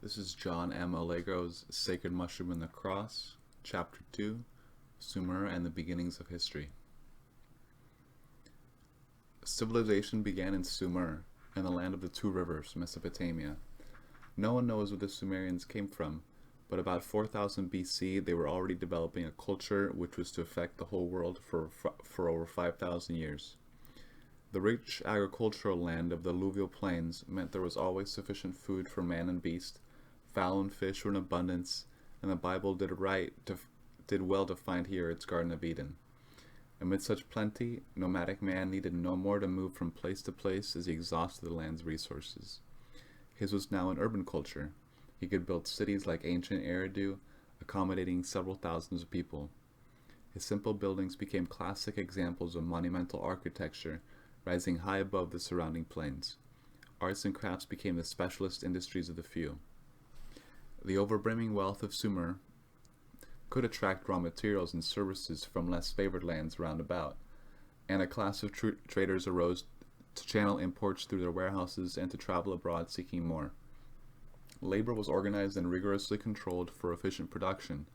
This is John M. Allegro's Sacred Mushroom and the Cross, Chapter 2, Sumer and the Beginnings of History. Civilization began in Sumer, in the land of the two rivers, Mesopotamia. No one knows where the Sumerians came from, but about 4000 BC they were already developing a culture which was to affect the whole world for over 5,000 years. The rich agricultural land of the alluvial plains meant there was always sufficient food for man and beast. Fowl and fish were in abundance, and the Bible did well to find here its Garden of Eden. Amid such plenty, nomadic man needed no more to move from place to place as he exhausted the land's resources. His was now an urban culture. He could build cities like ancient Eridu, accommodating several thousands of people. His simple buildings became classic examples of monumental architecture, rising high above the surrounding plains. Arts and crafts became the specialist industries of the few. The overbrimming wealth of Sumer could attract raw materials and services from less favored lands round about, and a class of traders arose to channel imports through their warehouses and to travel abroad seeking more. Labor was organized and rigorously controlled for efficient production,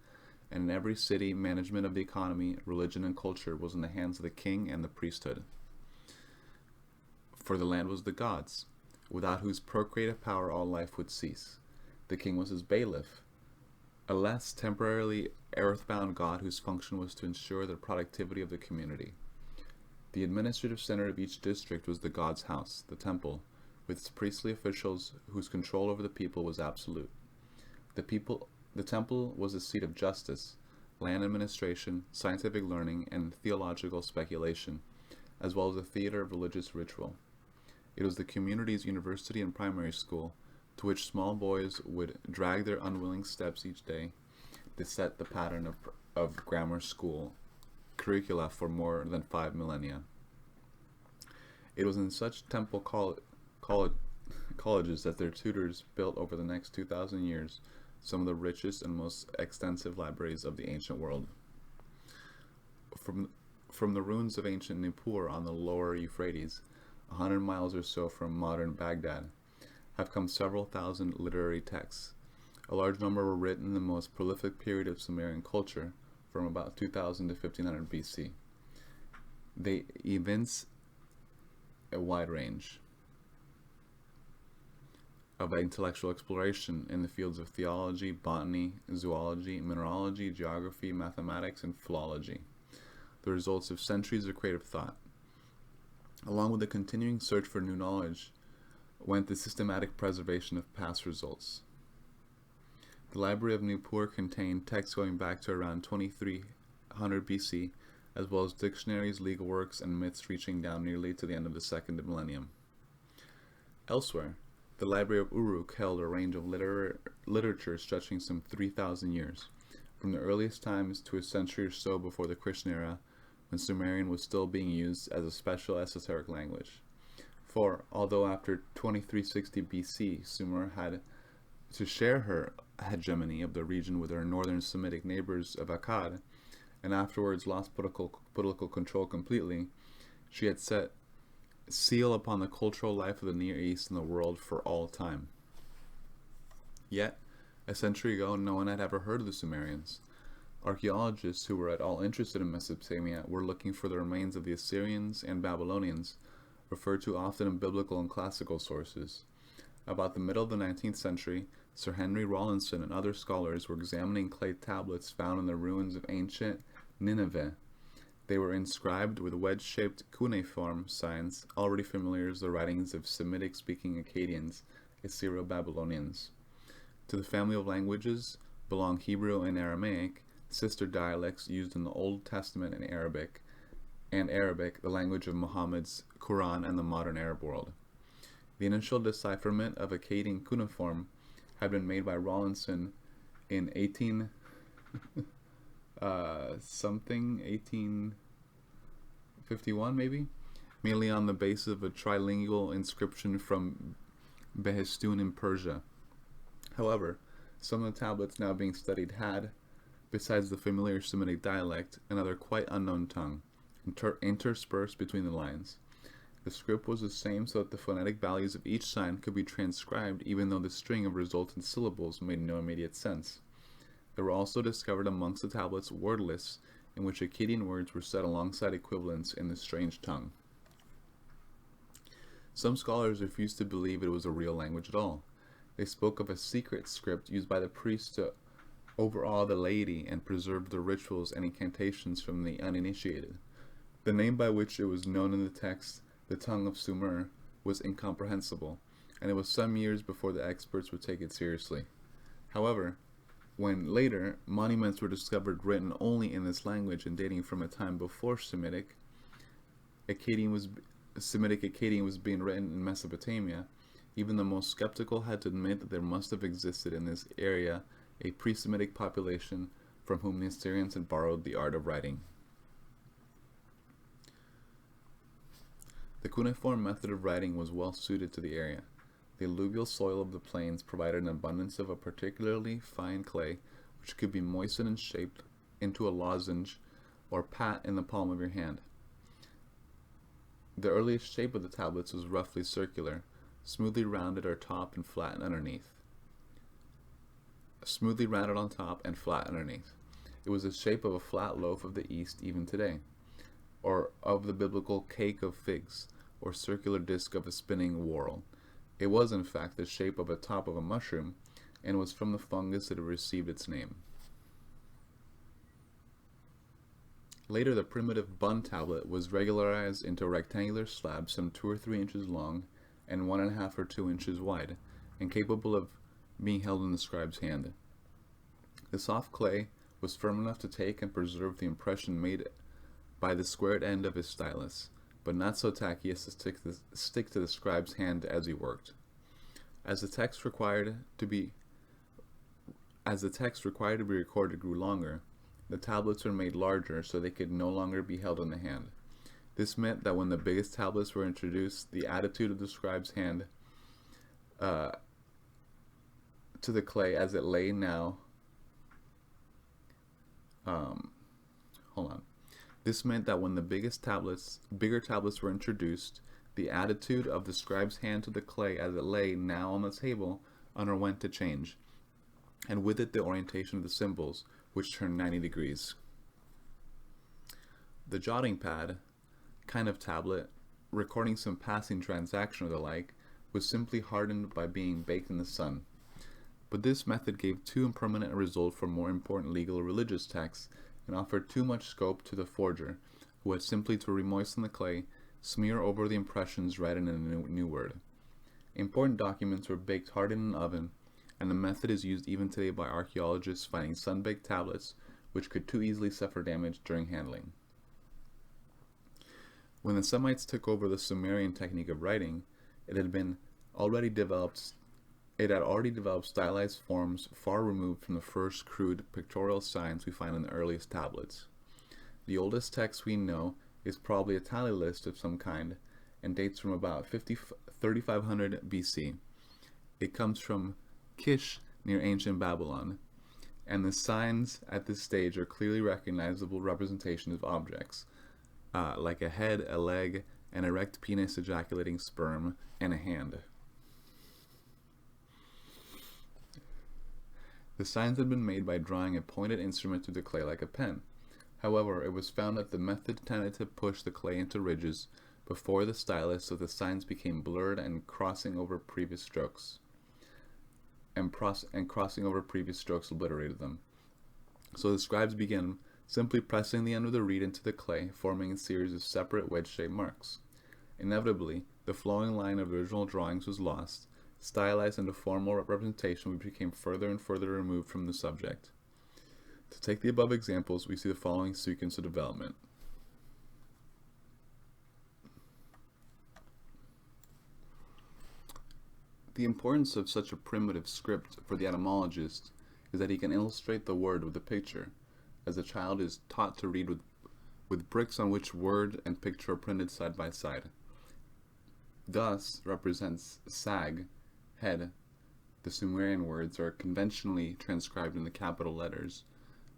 and in every city, management of the economy, religion, and culture was in the hands of the king and the priesthood. For the land was the god's, without whose procreative power all life would cease. The king was his bailiff, a less temporarily earthbound god whose function was to ensure the productivity of the community. The administrative center of each district was the god's house, the temple, with its priestly officials whose control over the people was absolute. The temple was the seat of justice, land administration, scientific learning, and theological speculation, as well as a theater of religious ritual. It was the community's university and primary school, to which small boys would drag their unwilling steps each day to set the pattern of grammar school curricula for more than 5 millennia. It was in such temple colleges that their tutors built over the next 2,000 years some of the richest and most extensive libraries of the ancient world. From the ruins of ancient Nippur on the lower Euphrates, 100 miles or so from modern Baghdad, have come several thousand literary texts. A large number were written in the most prolific period of Sumerian culture, from about 2000 to 1500 BC. They evince a wide range of intellectual exploration in the fields of theology, botany, zoology, mineralogy, geography, mathematics, and philology, the results of centuries of creative thought. Along with the continuing search for new knowledge went the systematic preservation of past results. The Library of Nippur contained texts going back to around 2300 BC, as well as dictionaries, legal works, and myths reaching down nearly to the end of the second millennium. Elsewhere, the Library of Uruk held a range of literature stretching some 3,000 years, from the earliest times to a century or so before the Christian era, when Sumerian was still being used as a special esoteric language. For, although after 2360 BC, Sumer had to share her hegemony of the region with her northern Semitic neighbors of Akkad, and afterwards lost political control completely, she had set seal upon the cultural life of the Near East and the world for all time. Yet, a century ago, no one had ever heard of the Sumerians. Archaeologists who were at all interested in Mesopotamia were looking for the remains of the Assyrians and Babylonians, referred to often in biblical and classical sources. About the middle of the 19th century, Sir Henry Rawlinson and other scholars were examining clay tablets found in the ruins of ancient Nineveh. They were inscribed with wedge-shaped cuneiform signs, already familiar as the writings of Semitic-speaking Akkadians, Assyro-Babylonians. To the family of languages belong Hebrew and Aramaic, sister dialects used in the Old Testament and Arabic, the language of Muhammad's Quran and the modern Arab world. The initial decipherment of Akkadian cuneiform had been made by Rawlinson in 1851 maybe, mainly on the basis of a trilingual inscription from Behistun in Persia. However, some of the tablets now being studied had, besides the familiar Semitic dialect, another quite unknown tongue, interspersed between the lines. The script was the same so that the phonetic values of each sign could be transcribed even though the string of resultant syllables made no immediate sense. There were also discovered amongst the tablets word lists in which Akkadian words were set alongside equivalents in the strange tongue. Some scholars refused to believe it was a real language at all. They spoke of a secret script used by the priests to overawe the laity and preserve the rituals and incantations from the uninitiated. The name by which it was known in the text, the tongue of Sumer, was incomprehensible, and it was some years before the experts would take it seriously. However, when later monuments were discovered written only in this language and dating from a time before Semitic Akkadian was being written in Mesopotamia, even the most skeptical had to admit that there must have existed in this area a pre-Semitic population from whom the Assyrians had borrowed the art of writing. The cuneiform method of writing was well suited to the area. The alluvial soil of the plains provided an abundance of a particularly fine clay which could be moistened and shaped into a lozenge or pat in the palm of your hand. The earliest shape of the tablets was roughly circular, smoothly rounded at top and flat underneath. Smoothly rounded on top and flat underneath. It was the shape of a flat loaf of the East even today, or of the biblical cake of figs, or circular disc of a spinning whorl. It was, in fact, the shape of a top of a mushroom, and was from the fungus that it received its name. Later, the primitive bun tablet was regularized into a rectangular slab some 2 or 3 inches long and 1.5 or 2 inches wide, and capable of being held in the scribe's hand. The soft clay was firm enough to take and preserve the impression made by the squared end of his stylus, but not so tacky as to stick to the scribe's hand as he worked. As the text required to be recorded grew longer, the tablets were made larger so they could no longer be held in the hand. This meant that when the biggest tablets were introduced, the attitude of the scribe's hand to the clay as it lay now. This meant that when the bigger tablets were introduced, the attitude of the scribe's hand to the clay as it lay now on the table underwent a change, and with it the orientation of the symbols, which turned 90 degrees. The jotting pad, kind of tablet, recording some passing transaction or the like, was simply hardened by being baked in the sun. But this method gave too impermanent a result for more important legal or religious texts, and offered too much scope to the forger, who had simply to remoisten the clay, smear over the impressions read in a new word. Important documents were baked hard in an oven, and the method is used even today by archaeologists finding sun-baked tablets which could too easily suffer damage during handling. When the Semites took over the Sumerian technique of writing, it had already developed stylized forms far removed from the first crude pictorial signs we find in the earliest tablets. The oldest text we know is probably a tally list of some kind and dates from about 3500 BC. It comes from Kish near ancient Babylon, and the signs at this stage are clearly recognizable representations of objects, like a head, a leg, an erect penis ejaculating sperm, and a hand. The signs had been made by drawing a pointed instrument through the clay like a pen. However, it was found that the method tended to push the clay into ridges before the stylus, so the signs became blurred and crossing over previous strokes obliterated them. So the scribes began simply pressing the end of the reed into the clay, forming a series of separate wedge-shaped marks. Inevitably, the flowing line of original drawings was lost, stylized into formal representation, we became further and further removed from the subject. To take the above examples, we see the following sequence of development. The importance of such a primitive script for the etymologist is that he can illustrate the word with a picture, as the child is taught to read with bricks on which word and picture are printed side by side. Thus represents sag, head. The Sumerian words are conventionally transcribed in the capital letters.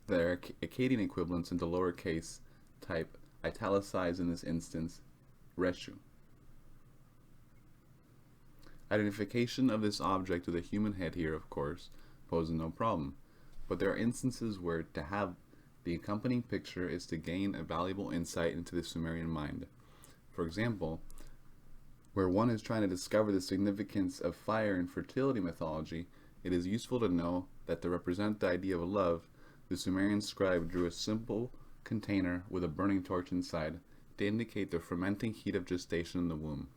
Their Akkadian equivalents into lowercase type, italicized in this instance, reshu. Identification of this object with a human head here, of course, poses no problem, but there are instances where to have the accompanying picture is to gain a valuable insight into the Sumerian mind. For example, where one is trying to discover the significance of fire in fertility mythology, it is useful to know that to represent the idea of love, the Sumerian scribe drew a simple container with a burning torch inside to indicate the fermenting heat of gestation in the womb.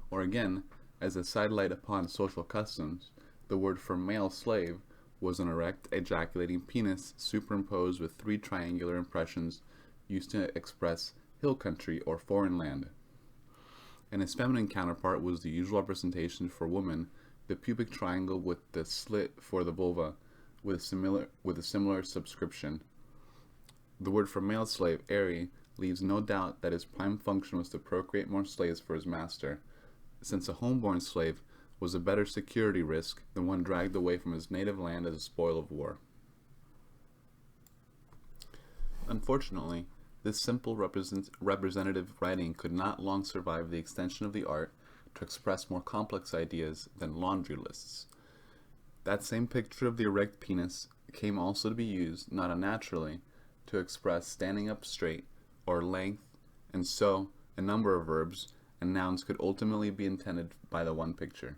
Or again, as a sidelight upon social customs, the word for male slave was an erect, ejaculating penis superimposed with 3 triangular impressions used to express hill country or foreign land. And its feminine counterpart was the usual representation for women, the pubic triangle with the slit for the vulva, with a similar subscription. The word for male slave, eri, leaves no doubt that his prime function was to procreate more slaves for his master, since a homeborn slave was a better security risk than one dragged away from his native land as a spoil of war. Unfortunately, this simple representative writing could not long survive the extension of the art to express more complex ideas than laundry lists. That same picture of the erect penis came also to be used, not unnaturally, to express standing up straight or length, and so a number of verbs and nouns could ultimately be intended by the one picture.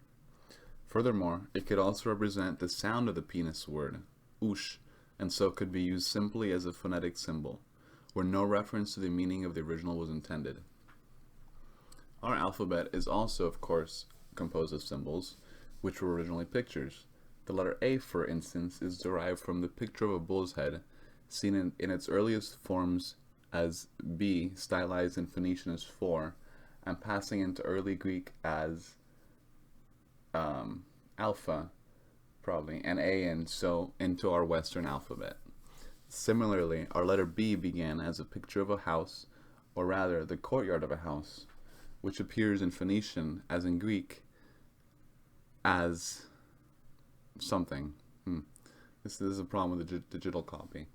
Furthermore, it could also represent the sound of the penis word, ush, and so could be used simply as a phonetic symbol, where no reference to the meaning of the original was intended. Our alphabet is also, of course, composed of symbols, which were originally pictures. The letter A, for instance, is derived from the picture of a bull's head, seen in its earliest forms as B, stylized in Phoenician as 4, and passing into early Greek as alpha, probably, and A, and so into our Western alphabet. Similarly, our letter B began as a picture of a house, or rather, the courtyard of a house, which appears in Phoenician, as in Greek, as something. This is a problem with the digital copy.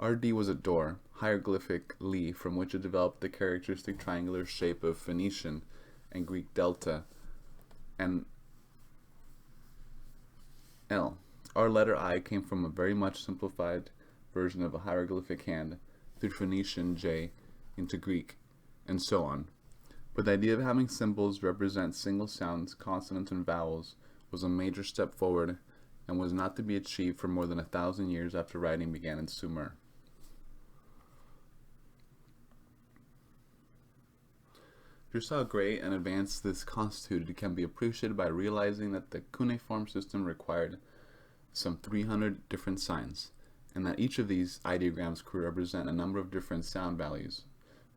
RD was a door, hieroglyphic li, from which it developed the characteristic triangular shape of Phoenician and Greek delta, and L. Our letter I came from a very much simplified version of a hieroglyphic hand through Phoenician J into Greek, and so on. But the idea of having symbols represent single sounds, consonants, and vowels was a major step forward and was not to be achieved for more than 1,000 years after writing began in Sumer. Just how great and advanced this constituted can be appreciated by realizing that the cuneiform system required some 300 different signs, and that each of these ideograms could represent a number of different sound values.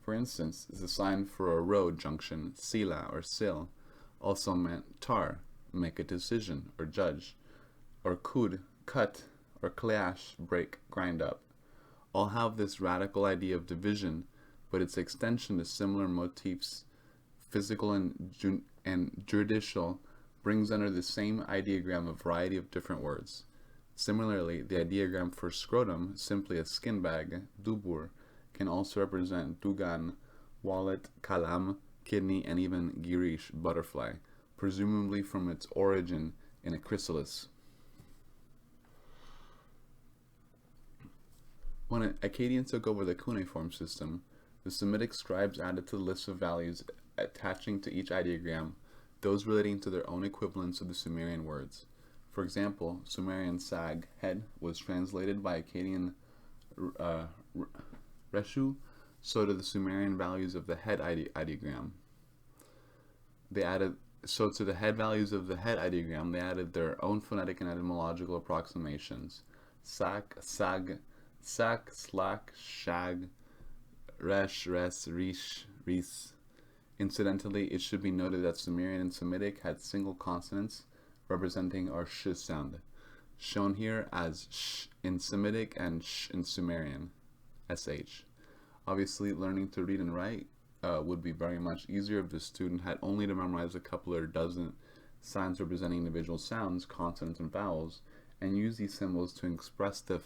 For instance, the sign for a road junction, sila or sil, also meant tar, make a decision or judge, or kud, cut, or clash, break, grind up. All have this radical idea of division, but its extension to similar motifs, physical and judicial, brings under the same ideogram a variety of different words. Similarly, the ideogram for scrotum, simply a skin bag, dubur, can also represent dugan, wallet, kalam, kidney, and even girish, butterfly, presumably from its origin in a chrysalis. When Akkadians took over the cuneiform system, the Semitic scribes added to the list of values attaching to each ideogram those relating to their own equivalents of the Sumerian words. For example, Sumerian sag, head, was translated by Akkadian reshu, so to the Sumerian values of the head ideogram. So to the head values of the head ideogram, they added their own phonetic and etymological approximations. Sak, sag, sak, slak, shag, resh, res, rish, ris. Incidentally, it should be noted that Sumerian and Semitic had single consonants representing our sh sound, shown here as sh in Semitic and sh in Sumerian, sh. Obviously, learning to read and write would be very much easier if the student had only to memorize a couple or dozen signs representing individual sounds, consonants, and vowels, and use these symbols to express the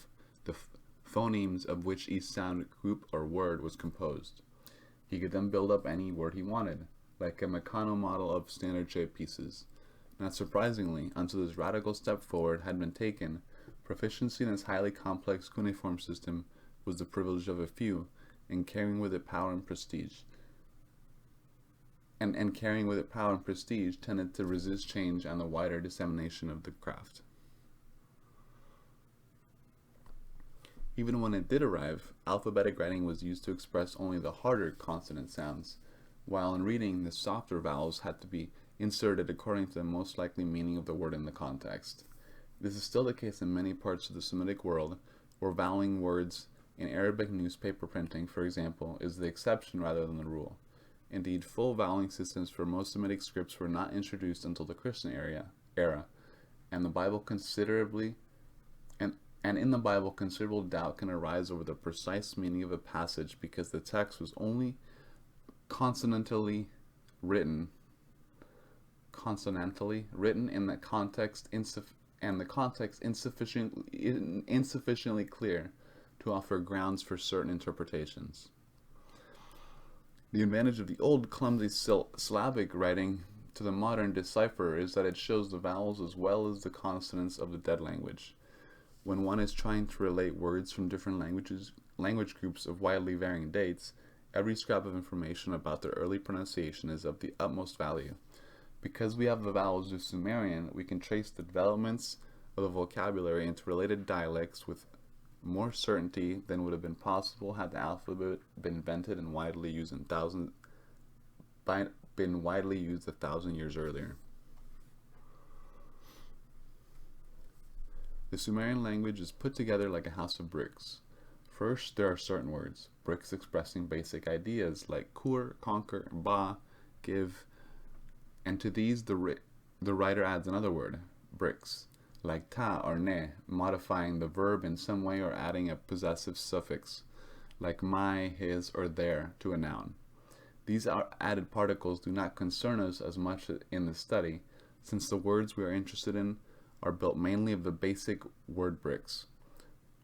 phonemes of which each sound, group, or word was composed. He could then build up any word he wanted. like a Meccano model of standard-shaped pieces. Not surprisingly, until this radical step forward had been taken, proficiency in this highly complex cuneiform system was the privilege of a few, and carrying with it power and prestige. And carrying with it power and prestige tended to resist change and the wider dissemination of the craft. Even when it did arrive, alphabetic writing was used to express only the harder consonant sounds, while in reading, the softer vowels had to be inserted according to the most likely meaning of the word in the context. This is still the case in many parts of the Semitic world, where vowing words in Arabic newspaper printing, for example, is the exception rather than the rule. Indeed, full vowing systems for most Semitic scripts were not introduced until the Christian era, and the Bible and in the Bible, considerable doubt can arise over the precise meaning of a passage because the text was only consonantally written in the context insufficiently clear to offer grounds for certain interpretations. The advantage of the old clumsy syllabic writing to the modern decipherer is that it shows the vowels as well as the consonants of the dead language. When one is trying to relate words from different language groups of widely varying dates, every scrap of information about their early pronunciation is of the utmost value. Because we have the vowels of Sumerian, we can trace the developments of the vocabulary into related dialects with more certainty than would have been possible had the alphabet been invented and widely used a 1,000 years earlier. The Sumerian language is put together like a house of bricks. First, there are certain words, bricks expressing basic ideas like kur, conquer, ba, give, and to these the writer adds another word, bricks, like ta or ne, modifying the verb in some way or adding a possessive suffix, like my, his, or their, to a noun. These added particles do not concern us as much in the study, since the words we are interested in are built mainly of the basic word bricks.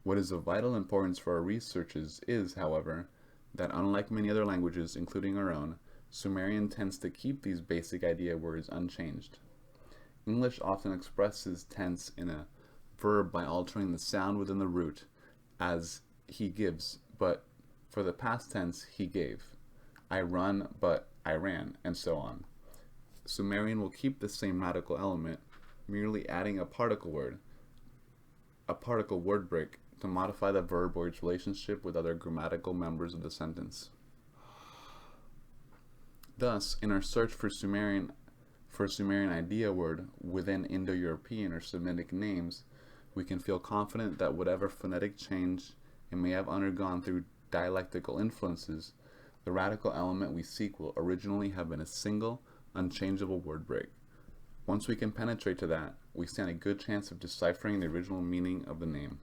What is of vital importance for our researches is, however, that unlike many other languages, including our own, Sumerian tends to keep these basic idea words unchanged. English often expresses tense in a verb by altering the sound within the root, as he gives, but for the past tense, he gave. I run, but I ran, and so on. Sumerian will keep the same radical element, merely adding a particle word brick, to modify the verb or its relationship with other grammatical members of the sentence. Thus, in our search for Sumerian idea word within Indo-European or Semitic names, we can feel confident that whatever phonetic change it may have undergone through dialectical influences, the radical element we seek will originally have been a single, unchangeable word break. Once we can penetrate to that, we stand a good chance of deciphering the original meaning of the name.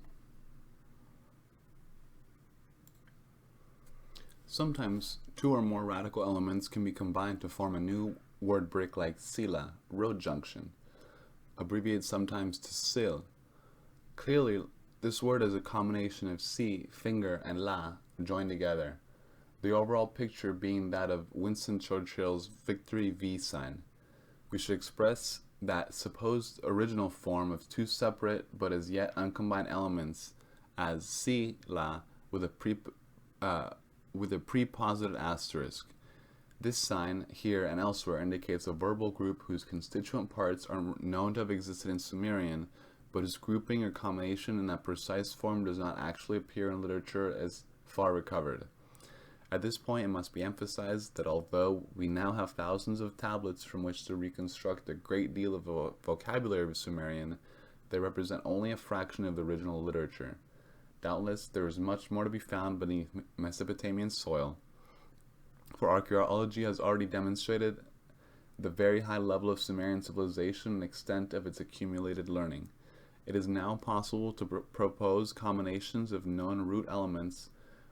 Sometimes two or more radical elements can be combined to form a new word brick like sila, road junction, abbreviated sometimes to sil. Clearly, this word is a combination of si, finger, and la joined together, the overall picture being that of Winston Churchill's victory V sign. We should express that supposed original form of two separate but as yet uncombined elements as si, la, with a preposited asterisk. This sign, here and elsewhere, indicates a verbal group whose constituent parts are known to have existed in Sumerian, but whose grouping or combination in that precise form does not actually appear in literature as far recovered. At this point, it must be emphasized that although we now have thousands of tablets from which to reconstruct a great deal of the vocabulary of Sumerian, they represent only a fraction of the original literature. Doubtless, there is much more to be found beneath Mesopotamian soil, for archaeology has already demonstrated the very high level of Sumerian civilization and extent of its accumulated learning. It is now possible to propose combinations of known root elements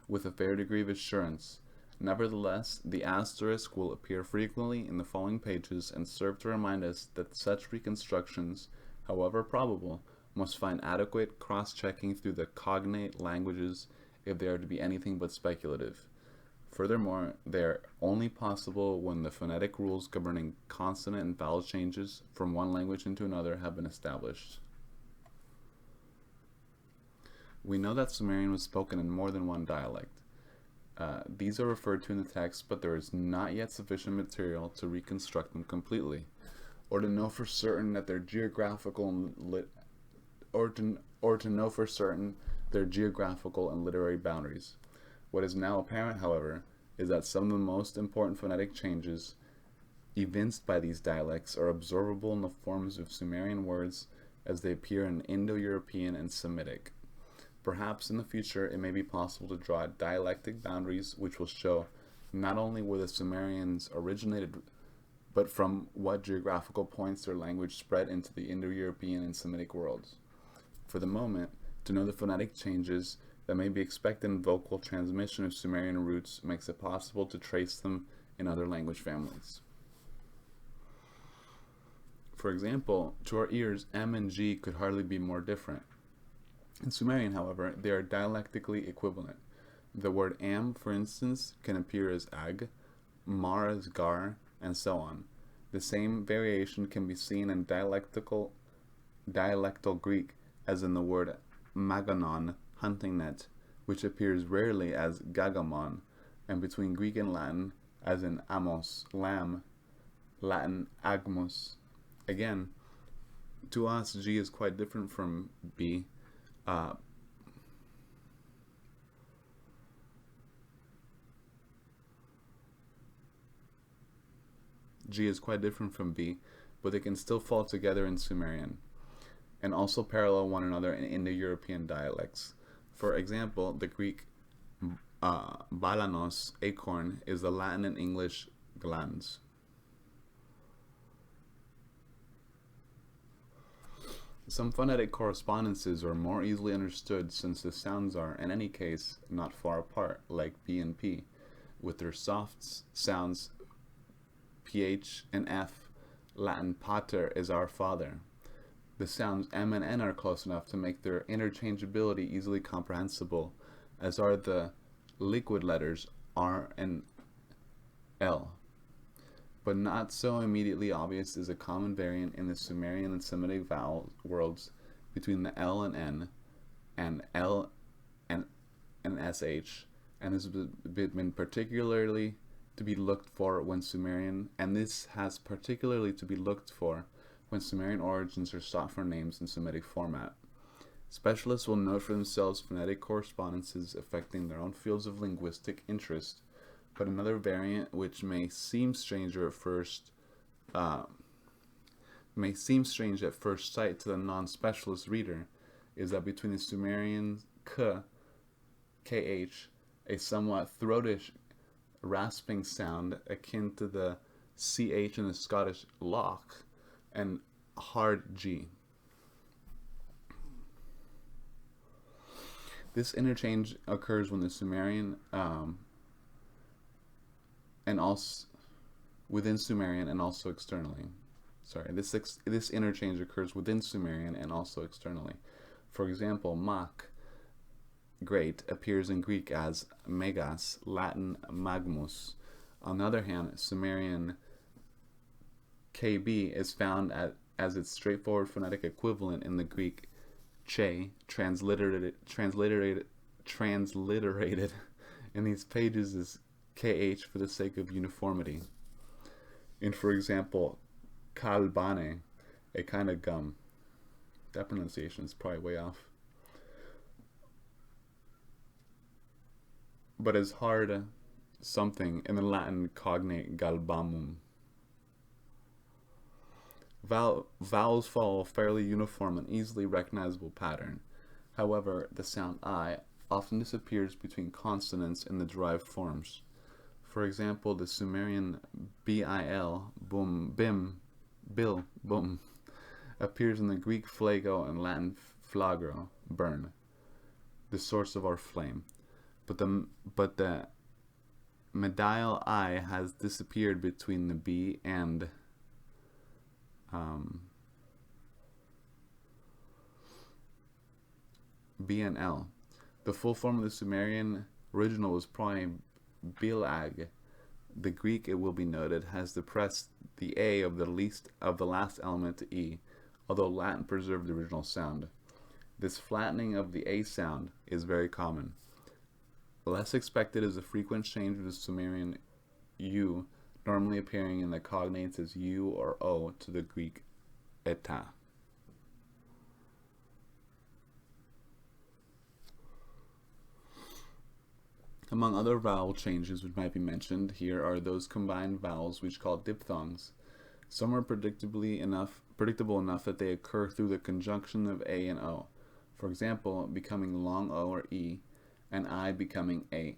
with a fair degree of assurance. Nevertheless, the asterisk will appear frequently in the following pages and serve to remind us that such reconstructions, however probable, must find adequate cross-checking through the cognate languages if they are to be anything but speculative. Furthermore, they are only possible when the phonetic rules governing consonant and vowel changes from one language into another have been established. We know that Sumerian was spoken in more than one dialect. These are referred to in the text, but there is not yet sufficient material to reconstruct them completely, or to know for certain that their geographical and literary boundaries. What is now apparent, however, is that some of the most important phonetic changes evinced by these dialects are observable in the forms of Sumerian words as they appear in Indo-European and Semitic. Perhaps in the future it may be possible to draw dialectic boundaries which will show not only where the Sumerians originated, but from what geographical points their language spread into the Indo-European and Semitic worlds. For the moment, to know the phonetic changes that may be expected in vocal transmission of Sumerian roots makes it possible to trace them in other language families. For example, to our ears, M and G could hardly be more different. In Sumerian, however, they are dialectically equivalent. The word am, for instance, can appear as ag, mar as gar, and so on. The same variation can be seen in dialectal Greek as in the word maganon, hunting net, which appears rarely as gagamon, and between Greek and Latin as in amos, lamb, Latin agmus. Again, to us, G is quite different from B. G is quite different from B, but they can still fall together in Sumerian, and also parallel one another in Indo-European dialects. For example, the Greek balanos, acorn, is the Latin and English glans. Some phonetic correspondences are more easily understood since the sounds are, in any case, not far apart, like B and P, with their soft sounds PH and F. Latin pater is our father. The sounds M and N are close enough to make their interchangeability easily comprehensible, as are the liquid letters R and L. But not so immediately obvious is a common variant in the Sumerian and Semitic vowel worlds between the L and N, and L and SH, and this has been particularly to be looked for when Sumerian, when Sumerian origins are sought for names in Semitic format. Specialists will note for themselves phonetic correspondences affecting their own fields of linguistic interest. But another variant, which may seem strange at first sight to the non-specialist reader, is that between the Sumerian kh, a somewhat throatish, rasping sound akin to the ch in the Scottish loch, and hard g. This interchange occurs when the Sumerian and also within Sumerian and also externally. This interchange occurs within Sumerian and also externally. For example, mak, great, appears in Greek as megas, Latin magmus. On the other hand, Sumerian kb is found as its straightforward phonetic equivalent in the Greek che, transliterated in these pages as kh for the sake of uniformity. In, for example, kalbane, a kind of gum. That pronunciation is probably way off. But as hard something in the Latin cognate galbamum. Vowels follow a fairly uniform and easily recognizable pattern. However, the sound I often disappears between consonants in the derived forms. For example, the Sumerian bil, bum, bim, bil, bum, appears in the Greek flago and Latin flagro, burn, the source of our flame. But the medial I has disappeared between the B and B and L. The full form of the Sumerian original was probably bilag. The Greek, it will be noted, has depressed the A of the last element to E, although Latin preserved the original sound. This flattening of the A sound is very common. Less expected is the frequent change of the Sumerian U, normally appearing in the cognates as U or O, to the Greek eta. Among other vowel changes which might be mentioned here are those combined vowels which are called diphthongs. Some are predictable enough that they occur through the conjunction of A and O. For example, becoming long O or E, and I becoming A.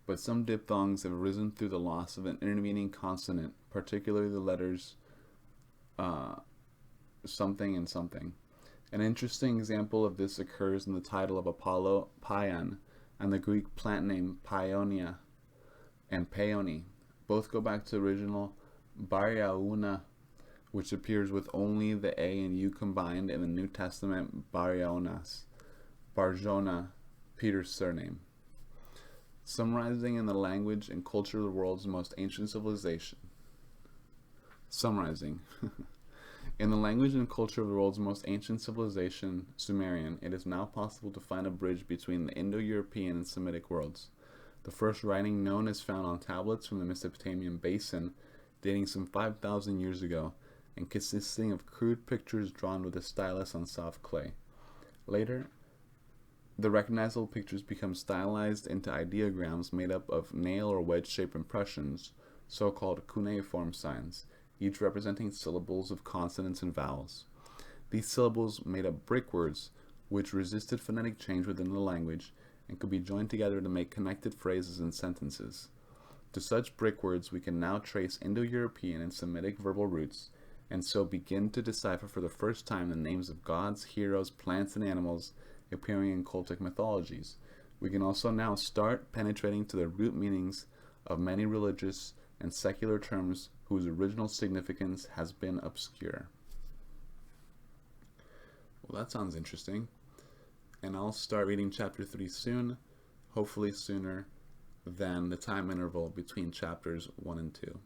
But some diphthongs have arisen through the loss of an intervening consonant, particularly the letters something and something. An interesting example of this occurs in the title of Apollo, Paion, and the Greek plant name Paionia and Peony. Both go back to the original Baryauna, which appears with only the A and U combined in the New Testament Barjonas, Peter's surname. Summarizing in the language and culture of the world's most ancient civilization. Summarizing. In the language and culture of the world's most ancient civilization, Sumerian, it is now possible to find a bridge between the Indo-European and Semitic worlds. The first writing known is found on tablets from the Mesopotamian basin, dating some 5,000 years ago, and consisting of crude pictures drawn with a stylus on soft clay. Later, the recognizable pictures become stylized into ideograms made up of nail or wedge-shaped impressions, so-called cuneiform signs, each representing syllables of consonants and vowels. These syllables made up brick words, which resisted phonetic change within the language and could be joined together to make connected phrases and sentences. To such brick words we can now trace Indo-European and Semitic verbal roots, and so begin to decipher for the first time the names of gods, heroes, plants, and animals appearing in cultic mythologies. We can also now start penetrating to the root meanings of many religious and secular terms whose original significance has been obscure. Well, that sounds interesting. And I'll start reading chapter 3 soon, hopefully sooner than the time interval between chapters 1 and 2.